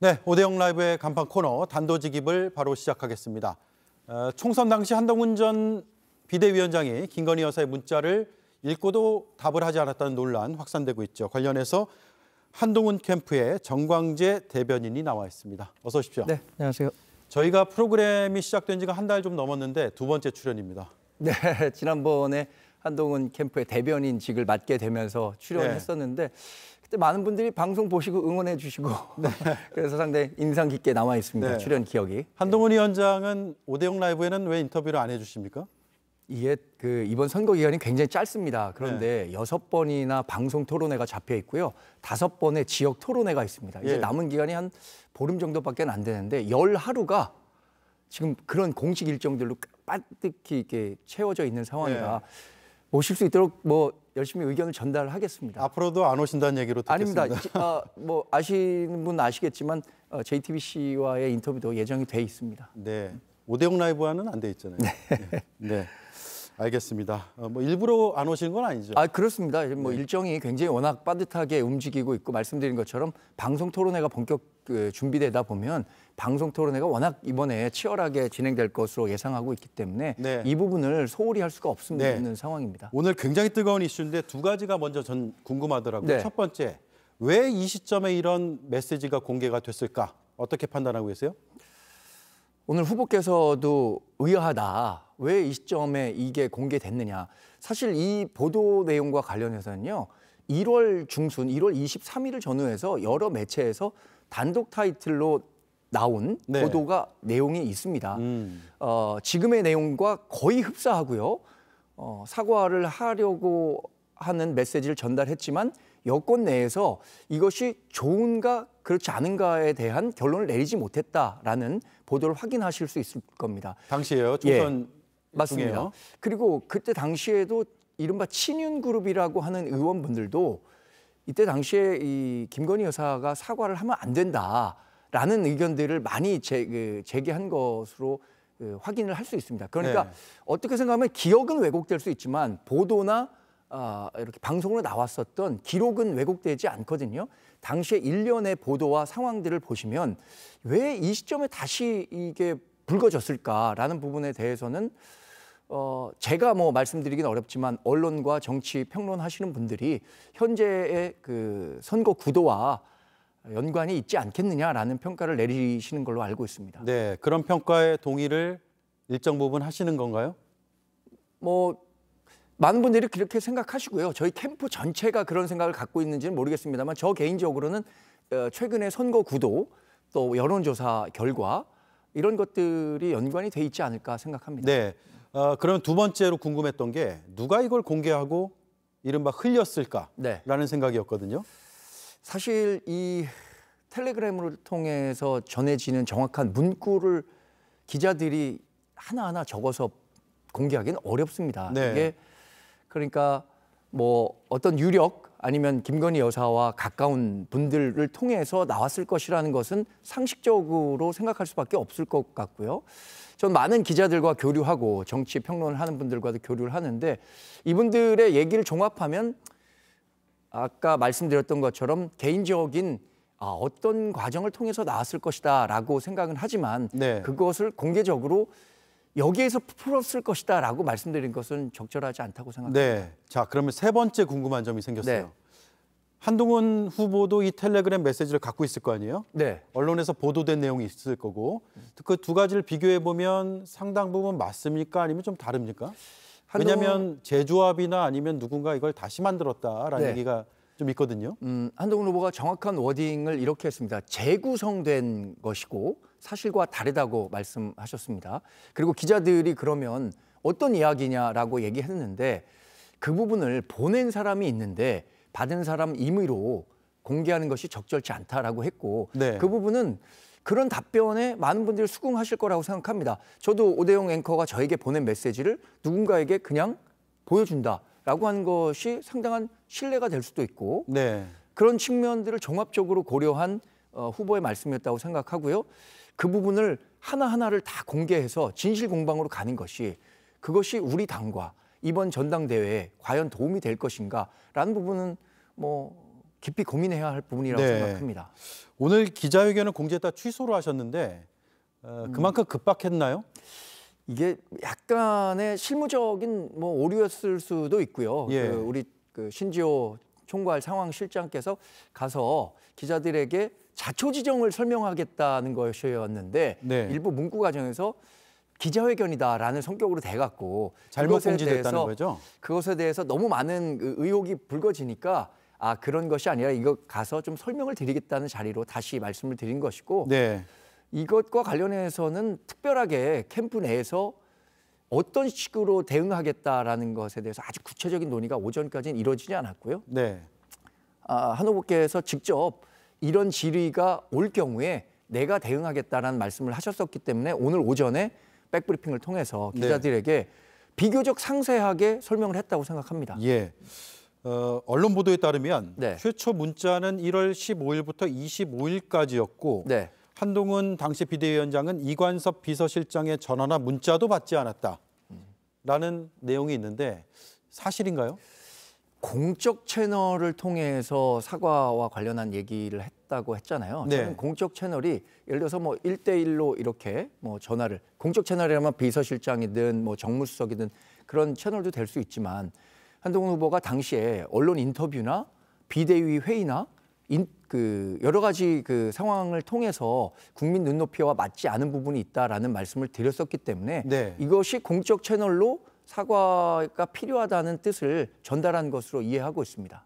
네, 오대영 라이브의 간판 코너 단도직입을 바로 시작하겠습니다. 총선 당시 한동훈 전 비대위원장이 김건희 여사의 문자를 읽고도 답을 하지 않았다는 논란 확산되고 있죠. 관련해서 한동훈 캠프의 정광재 대변인이 나와 있습니다. 어서 오십시오. 네, 안녕하세요. 저희가 프로그램이 시작된 지가 한 달 좀 넘었는데 두 번째 출연입니다. 네, 지난번에 한동훈 캠프의 대변인직을 맡게 되면서 출연했었는데 그때 많은 분들이 방송 보시고 응원해 주시고 그래서 상당히 인상 깊게 남아 있습니다. 출연 기억이. 한동훈 위원장은 오대영 라이브에는 왜 인터뷰를 안 해주십니까? 이게 이번 선거 기간이 굉장히 짧습니다. 그런데 6번이나 방송 토론회가 잡혀 있고요. 5번의 지역 토론회가 있습니다. 이제 남은 기간이 한 보름 정도밖에 안 되는데 10하루가 지금 그런 공식 일정들로 빠듯히 이렇게 채워져 있는 상황이라 모실 수 있도록 열심히 의견을 전달하겠습니다. 앞으로도 안 오신다는 얘기로 듣겠습니다. 아닙니다. 아시는 분 아시겠지만 JTBC와의 인터뷰도 예정이 돼 있습니다. 네, 오대영 라이브와는 안 돼 있잖아요. 네. 알겠습니다. 일부러 안 오시는 건 아니죠? 그렇습니다. 일정이 굉장히 워낙 빠듯하게 움직이고 있고 말씀드린 것처럼 방송 토론회가 본격 준비되다 보면 방송 토론회가 워낙 이번에 치열하게 진행될 것으로 예상하고 있기 때문에 이 부분을 소홀히 할 수가 없는 상황입니다. 오늘 굉장히 뜨거운 이슈인데 두 가지가 먼저 전 궁금하더라고요. 첫 번째, 왜 이 시점에 이런 메시지가 공개가 됐을까? 어떻게 판단하고 계세요? 오늘 후보께서도 의아하다. 왜 이 시점에 이게 공개됐느냐. 사실 이 보도 내용과 관련해서는요. 1월 중순, 1월 23일을 전후해서 여러 매체에서 단독 타이틀로 나온 보도가 내용이 있습니다. 지금의 내용과 거의 흡사하고요. 사과를 하려고 하는 메시지를 전달했지만 여권 내에서 이것이 좋은가 그렇지 않은가에 대한 결론을 내리지 못했다라는 보도를 확인하실 수 있을 겁니다. 당시에요? 총선 맞습니다. 중에요? 그리고 그때 당시에도 이른바 친윤그룹이라고 하는 의원분들도 이때 당시에 이 김건희 여사가 사과를 하면 안 된다라는 의견들을 많이 제기한 것으로 확인을 할 수 있습니다. 그러니까 어떻게 생각하면 기억은 왜곡될 수 있지만 보도나 이렇게 방송으로 나왔었던 기록은 왜곡되지 않거든요. 당시에 일련의 보도와 상황들을 보시면 왜 이 시점에 다시 이게 불거졌을까라는 부분에 대해서는 제가 말씀드리긴 어렵지만 언론과 정치 평론하시는 분들이 현재의 선거 구도와 연관이 있지 않겠느냐라는 평가를 내리시는 걸로 알고 있습니다. 네, 그런 평가에 동의를 일정 부분 하시는 건가요? 많은 분들이 그렇게 생각하시고요. 저희 캠프 전체가 그런 생각을 갖고 있는지는 모르겠습니다만 저 개인적으로는 최근의 선거 구도 또 여론조사 결과 이런 것들이 연관이 돼 있지 않을까 생각합니다. 네. 그럼 두 번째로 궁금했던 게 누가 이걸 공개하고 이른바 흘렸을까라는 생각이었거든요. 사실 이 텔레그램을 통해서 전해지는 정확한 문구를 기자들이 하나하나 적어서 공개하기는 어렵습니다. 이게 그러니까 어떤 유력 아니면 김건희 여사와 가까운 분들을 통해서 나왔을 것이라는 것은 상식적으로 생각할 수밖에 없을 것 같고요. 전 많은 기자들과 교류하고 정치 평론을 하는 분들과도 교류를 하는데 이분들의 얘기를 종합하면 아까 말씀드렸던 것처럼 개인적인 어떤 과정을 통해서 나왔을 것이다라고 생각은 하지만 그것을 공개적으로 여기에서 풀었을 것이다라고 말씀드린 것은 적절하지 않다고 생각합니다. 자, 그러면 세 번째 궁금한 점이 생겼어요. 한동훈 후보도 이 텔레그램 메시지를 갖고 있을 거 아니에요? 언론에서 보도된 내용이 있을 거고 그 두 가지를 비교해 보면 상당 부분 맞습니까? 아니면 좀 다릅니까? 왜냐하면 재조합이나 아니면 누군가 이걸 다시 만들었다라는 얘기가 좀 있거든요. 한동훈 후보가 정확한 워딩을 이렇게 했습니다. 재구성된 것이고 사실과 다르다고 말씀하셨습니다. 그리고 기자들이 그러면 어떤 이야기냐라고 얘기했는데 그 부분을 보낸 사람이 있는데 받은 사람 임의로 공개하는 것이 적절치 않다라고 했고 그 부분은 그런 답변에 많은 분들이 수긍하실 거라고 생각합니다. 저도 오대영 앵커가 저에게 보낸 메시지를 누군가에게 그냥 보여준다라고 하는 것이 상당한 신뢰가 될 수도 있고 그런 측면들을 종합적으로 고려한 후보의 말씀이었다고 생각하고요. 그 부분을 하나하나를 다 공개해서 진실 공방으로 가는 것이 그것이 우리 당과 이번 전당대회에 과연 도움이 될 것인가라는 부분은 깊이 고민해야 할 부분이라고 생각합니다. 오늘 기자회견을 공지했다 취소를 하셨는데 그만큼 급박했나요? 이게 약간의 실무적인 뭐 오류였을 수도 있고요. 우리 신지호 총괄 상황실장께서 가서 기자들에게 자초지종을 설명하겠다는 것이었는데 일부 문구 과정에서 기자회견이다라는 성격으로 돼갖고 잘못 공지됐다는 거죠? 그것에 대해서 너무 많은 의혹이 불거지니까 그런 것이 아니라 이거 가서 좀 설명을 드리겠다는 자리로 다시 말씀을 드린 것이고 이것과 관련해서는 특별하게 캠프 내에서 어떤 식으로 대응하겠다라는 것에 대해서 아주 구체적인 논의가 오전까지는 이루어지지 않았고요. 한 후보께서 직접 이런 질의가 올 경우에 내가 대응하겠다라는 말씀을 하셨었기 때문에 오늘 오전에 백브리핑을 통해서 기자들에게 비교적 상세하게 설명을 했다고 생각합니다. 언론 보도에 따르면 최초 문자는 1월 15일부터 25일까지였고 한동훈 당시 비대위원장은 이관섭 비서실장의 전화나 문자도 받지 않았다라는 내용이 있는데 사실인가요? 공적 채널을 통해서 사과와 관련한 얘기를 했다고 했잖아요. 저는 공적 채널이 예를 들어서 뭐 1대1로 이렇게 뭐 전화를 공적 채널이라면 비서실장이든 뭐 정무수석이든 그런 채널도 될 수 있지만 한동훈 후보가 당시에 언론 인터뷰나 비대위 회의나 여러 가지 상황을 통해서 국민 눈높이와 맞지 않은 부분이 있다라는 말씀을 드렸었기 때문에 이것이 공적 채널로 사과가 필요하다는 뜻을 전달한 것으로 이해하고 있습니다.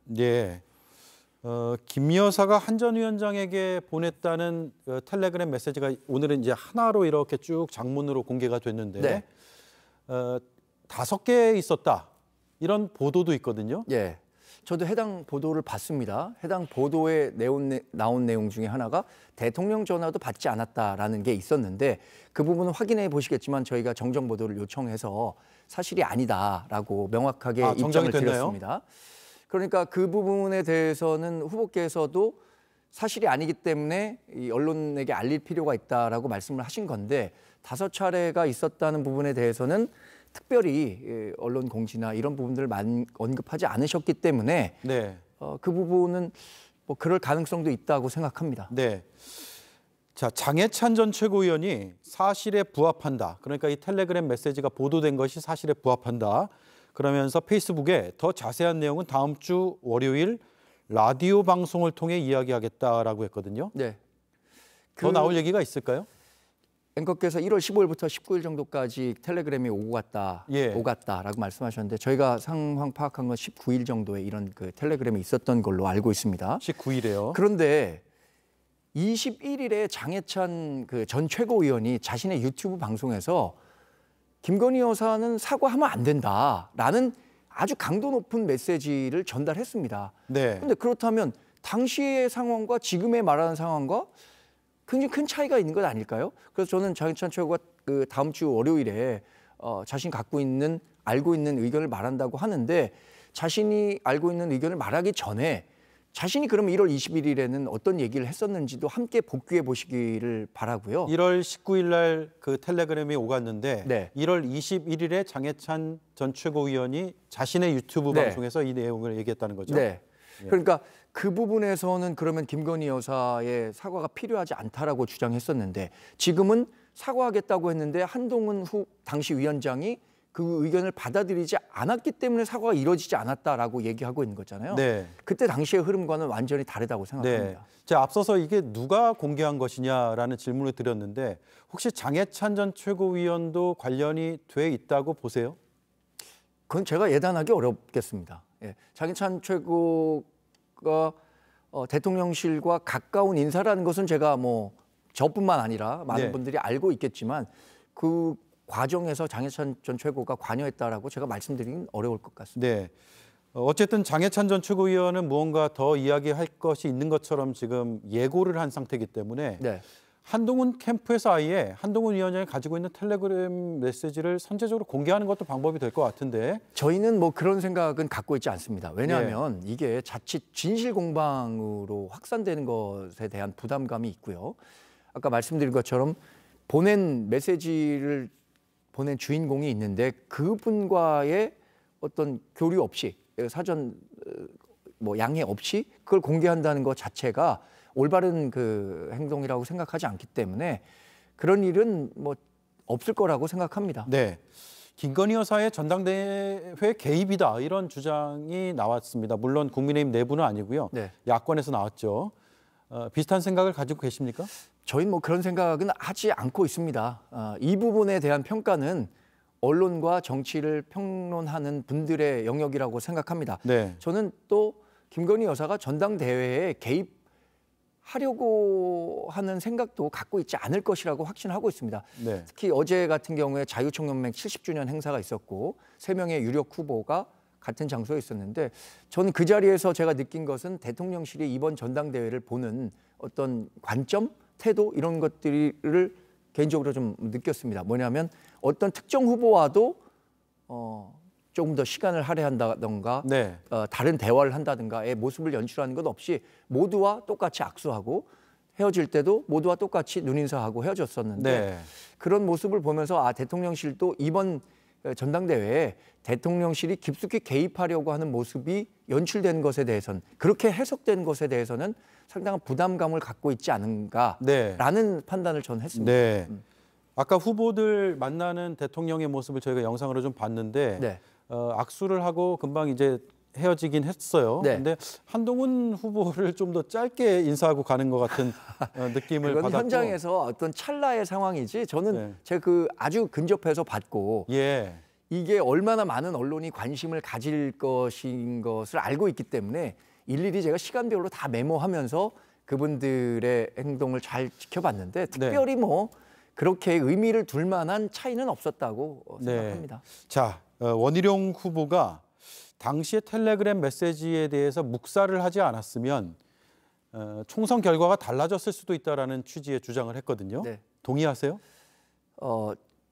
김 여사가 한 전 위원장에게 보냈다는 텔레그램 메시지가 오늘은 이제 하나로 이렇게 쭉 장문으로 공개가 됐는데 5개 있었다 이런 보도도 있거든요. 저도 해당 보도를 봤습니다. 해당 보도에 나온 내용 중에 하나가 대통령 전화도 받지 않았다라는 게 있었는데 그 부분은 확인해 보시겠지만 저희가 정정 보도를 요청해서 사실이 아니다라고 명확하게 입장을 드렸습니다. 그러니까 그 부분에 대해서는 후보께서도 사실이 아니기 때문에 이 언론에게 알릴 필요가 있다라고 말씀을 하신 건데 5차례가 있었다는 부분에 대해서는 특별히 언론 공지나 이런 부분들을 언급하지 않으셨기 때문에 그 부분은 뭐 그럴 가능성도 있다고 생각합니다. 자, 장해찬 전 최고위원이 사실에 부합한다. 그러니까 이 텔레그램 메시지가 보도된 것이 사실에 부합한다. 그러면서 페이스북에 더 자세한 내용은 다음 주 월요일 라디오 방송을 통해 이야기하겠다라고 했거든요. 더 나올 얘기가 있을까요? 앵커께서 1월 15일부터 19일 정도까지 텔레그램이 오갔다라고 말씀하셨는데 저희가 상황 파악한 건 19일 정도에 이런 텔레그램이 있었던 걸로 알고 있습니다. 19일에요. 그런데 21일에 장해찬 전 최고위원이 자신의 유튜브 방송에서 김건희 여사는 사과하면 안 된다라는 아주 강도 높은 메시지를 전달했습니다. 그런데 그렇다면 당시의 상황과 지금의 말하는 상황과 굉장히 큰 차이가 있는 것 아닐까요? 그래서 저는 장해찬 최고가 다음 주 월요일에 자신 알고 있는 의견을 말한다고 하는데 자신이 알고 있는 의견을 말하기 전에 자신이 그럼 1월 21일에는 어떤 얘기를 했었는지도 함께 복귀해 보시기를 바라고요. 1월 19일 날 그 텔레그램이 오갔는데 1월 21일에 장해찬 전 최고위원이 자신의 유튜브 방송에서 이 내용을 얘기했다는 거죠. 그러니까 그 부분에서는 그러면 김건희 여사의 사과가 필요하지 않다라고 주장했었는데 지금은 사과하겠다고 했는데 한동훈 당시 위원장이 그 의견을 받아들이지 않았기 때문에 사과가 이루어지지 않았다라고 얘기하고 있는 거잖아요. 그때 당시의 흐름과는 완전히 다르다고 생각합니다. 제가 앞서서 이게 누가 공개한 것이냐라는 질문을 드렸는데 혹시 장해찬 전 최고위원도 관련이 돼 있다고 보세요? 그건 제가 예단하기 어렵겠습니다. 장해찬 최고가 대통령실과 가까운 인사라는 것은 제가 뭐 저뿐만 아니라 많은 분들이 알고 있겠지만 그 과정에서 장해찬 전 최고가 관여했다라고 제가 말씀드리긴 어려울 것 같습니다. 어쨌든 장해찬 전 최고위원은 무언가 더 이야기할 것이 있는 것처럼 지금 예고를 한 상태이기 때문에 한동훈 캠프에서 아예 한동훈 위원장이 가지고 있는 텔레그램 메시지를 선제적으로 공개하는 것도 방법이 될 것 같은데 저희는 뭐 그런 생각은 갖고 있지 않습니다. 왜냐하면 이게 자칫 진실 공방으로 확산되는 것에 대한 부담감이 있고요. 아까 말씀드린 것처럼 보낸 메시지를 보낸 주인공이 있는데 그분과의 어떤 교류 없이 사전 뭐 양해 없이 그걸 공개한다는 것 자체가 올바른 그 행동이라고 생각하지 않기 때문에 그런 일은 뭐 없을 거라고 생각합니다. 네. 김건희 여사의 전당대회 개입이다 이런 주장이 나왔습니다. 물론 국민의힘 내부는 아니고요. 네. 야권에서 나왔죠. 비슷한 생각을 가지고 계십니까? 저희는 뭐 그런 생각은 하지 않고 있습니다. 이 부분에 대한 평가는 언론과 정치를 평론하는 분들의 영역이라고 생각합니다. 네. 저는 또 김건희 여사가 전당대회에 개입하려고 하는 생각도 갖고 있지 않을 것이라고 확신하고 있습니다. 네. 특히 어제 같은 경우에 자유총연맹 70주년 행사가 있었고 3명의 유력 후보가 같은 장소에 있었는데 저는 그 자리에서 제가 느낀 것은 대통령실이 이번 전당대회를 보는 어떤 관점, 태도 이런 것들을 개인적으로 좀 느꼈습니다. 뭐냐면 어떤 특정 후보와도 조금 더 시간을 할애한다던가 네. 다른 대화를 한다든가의 모습을 연출하는 것 없이 모두와 똑같이 악수하고 헤어질 때도 모두와 똑같이 눈인사하고 헤어졌었는데 네. 그런 모습을 보면서 아 대통령실도 이번 전당대회에 대통령실이 깊숙이 개입하려고 하는 모습이 연출된 것에 대해서는 그렇게 해석된 것에 대해서는 상당한 부담감을 갖고 있지 않은가라는 네. 판단을 저는 했습니다. 네. 아까 후보들 만나는 대통령의 모습을 저희가 영상으로 좀 봤는데 네. 악수를 하고 금방 이제 헤어지긴 했어요. 그런데 네. 한동훈 후보를 좀 더 짧게 인사하고 가는 것 같은 느낌을 그건 받았고 현장에서 어떤 찰나의 상황이지 저는 네. 제가 그 아주 근접해서 봤고 예. 이게 얼마나 많은 언론이 관심을 가질 것인 것을 알고 있기 때문에 일일이 제가 시간별로 다 메모하면서 그분들의 행동을 잘 지켜봤는데 특별히 네. 뭐 그렇게 의미를 둘 만한 차이는 없었다고 생각합니다. 네. 자, 원희룡 후보가 당시의 텔레그램 메시지에 대해서 묵살을 하지 않았으면 총선 결과가 달라졌을 수도 있다라는 취지의 주장을 했거든요. 네. 동의하세요?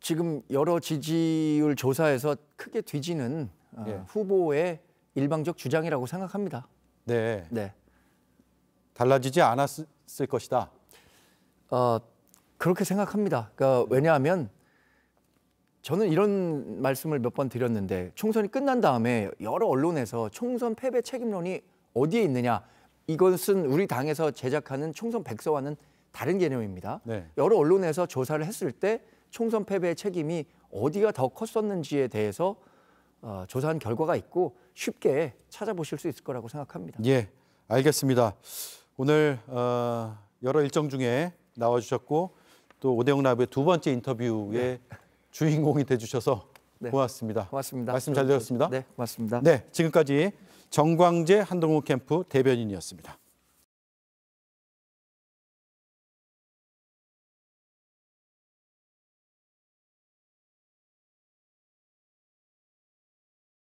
지금 여러 지지율 조사에서 크게 뒤지는 예. 후보의 일방적 주장이라고 생각합니다. 네. 네. 달라지지 않았을 것이다. 그렇게 생각합니다. 그러니까 왜냐하면 저는 이런 말씀을 몇 번 드렸는데 총선이 끝난 다음에 여러 언론에서 총선 패배 책임론이 어디에 있느냐. 이것은 우리 당에서 제작하는 총선 백서와는 다른 개념입니다. 네. 여러 언론에서 조사를 했을 때 총선 패배의 책임이 어디가 더 컸었는지에 대해서 조사한 결과가 있고 쉽게 찾아보실 수 있을 거라고 생각합니다. 예, 알겠습니다. 오늘 여러 일정 중에 나와주셨고 또 오대영 라이브의 두 번째 인터뷰의 네. 주인공이 돼주셔서 네. 고맙습니다. 고맙습니다. 말씀 잘 들었습니다. 네, 고맙습니다. 네, 지금까지 정광재 한동훈 캠프 대변인이었습니다.